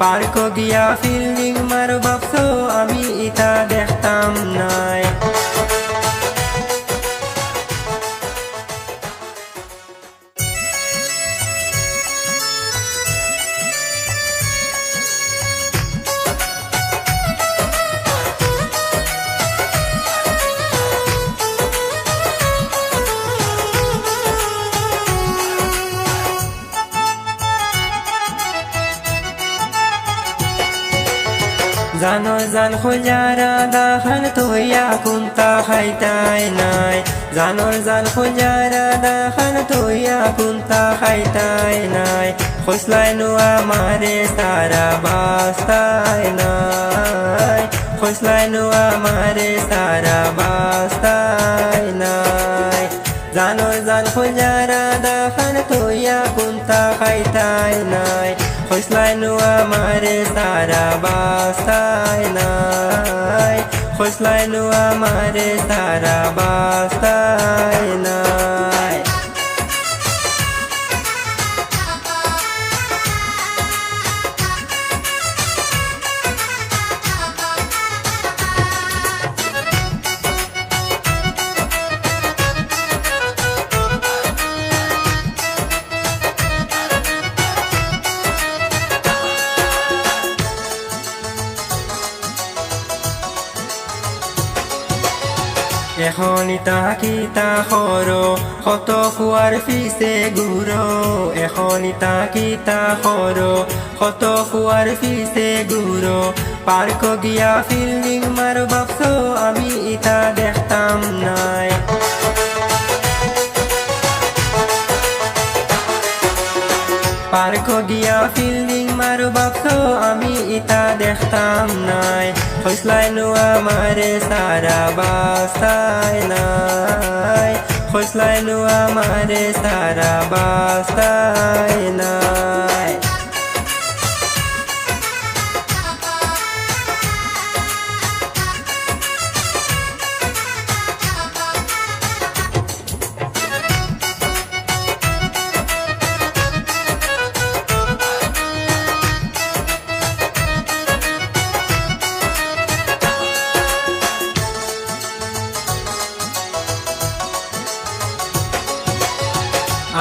Park গিয়া fielding মার ভাবছো আমি ইতা দেখতাম নাই। জানো জান খুঁজারা দাখান তোয়া কুন্তা খাইতাই নাই। জানোর জান খুঁজারা দাখান তোয়া কুন্তা খাইতাই নাই। খোসলাই নোয়া মারে সারা বাস্তাই নাই। খোসলাই নোয়া মারে সারা বাস্তাই নাই। জানোর জান খুঁজারা দাখান তোয়া কুন্তা খাইতাই নাই। খোসলাই নোয়া মারে সারা বাস্তাই নাই। খোসলাই নোয়া মারে সারা বাস্তাই নাই। এখন ইতা কিতা খরো কত কুয়ার পিছে ঘুরো। এখন ইতা কিতা খরো কত কুয়ার পিছে ঘুরো। পার্ক গিয়া ফিল্ডিং মার ভাবছো আমি ইতা দেখতাম নাই। পার্ক গিয়া ফিল্ডিং মার ভাবছো আমি ইতা দেখতাম নাই। খোসলাই নোয়া মারে সারা বাস্তাই নাই। খোসলাই নোয়া মারে সারা বাস্তাই নাই।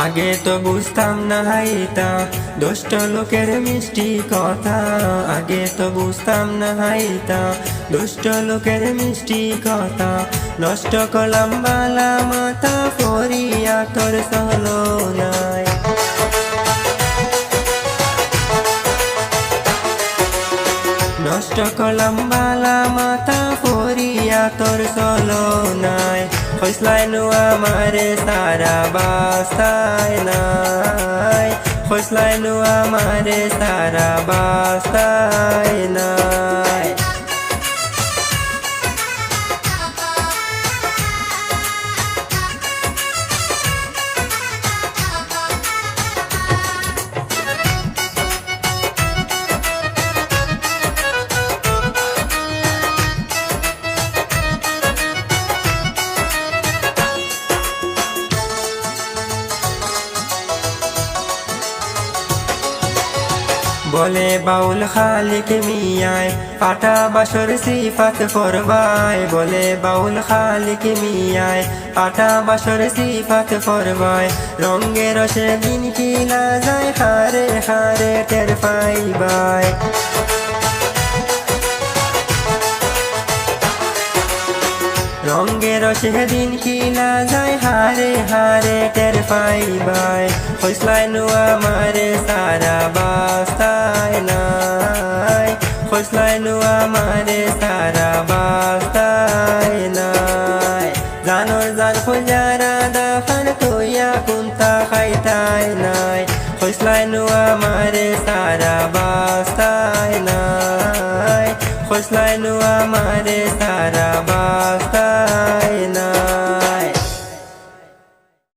আগে তো বুঝতাম না হাইতা দুষ্ট লোকের মিষ্টি কথা। আগে তো বুঝতাম না হাইতা দুষ্ট লোকের মিষ্টি কথা। নষ্ট করলাম বালা মাথা পরিয়া তোর চলো নাই। নষ্ট করলাম বালা মাথা পরিয়া তোর চলো নাই। খোসলাই নোয়া মারে সারা বাস্তাই নাই। খোসলাই নোয়া মারে সারা বাস্তাই নাই। বলে বাউল খালিক মিয়ায় পাটা বাসর সিফাত ফরবাই। বলে বাউল খালিক মিয়ায় পাটা বাসর সিফাত ফরবাই। রঙ্গে রসে দিন কিলা যায় হারে হারে টের পাইবাই। রঙ্গে রসে দিন কিলা যায় হারে হারে টের পাইবাই। খোসলাই নোয়া মারে সারা বাস্তাই নাই। খোসলাই নোয়া মারে সারা বাস্তাই নাই। জানোর জান খুঁজারা দাখান তোয়া কুন্তা খাইতাই নাই। খোসলাই নোয়া মারে সারা বাস্তাই নাই। খোসলাই নোয়া মারে সারা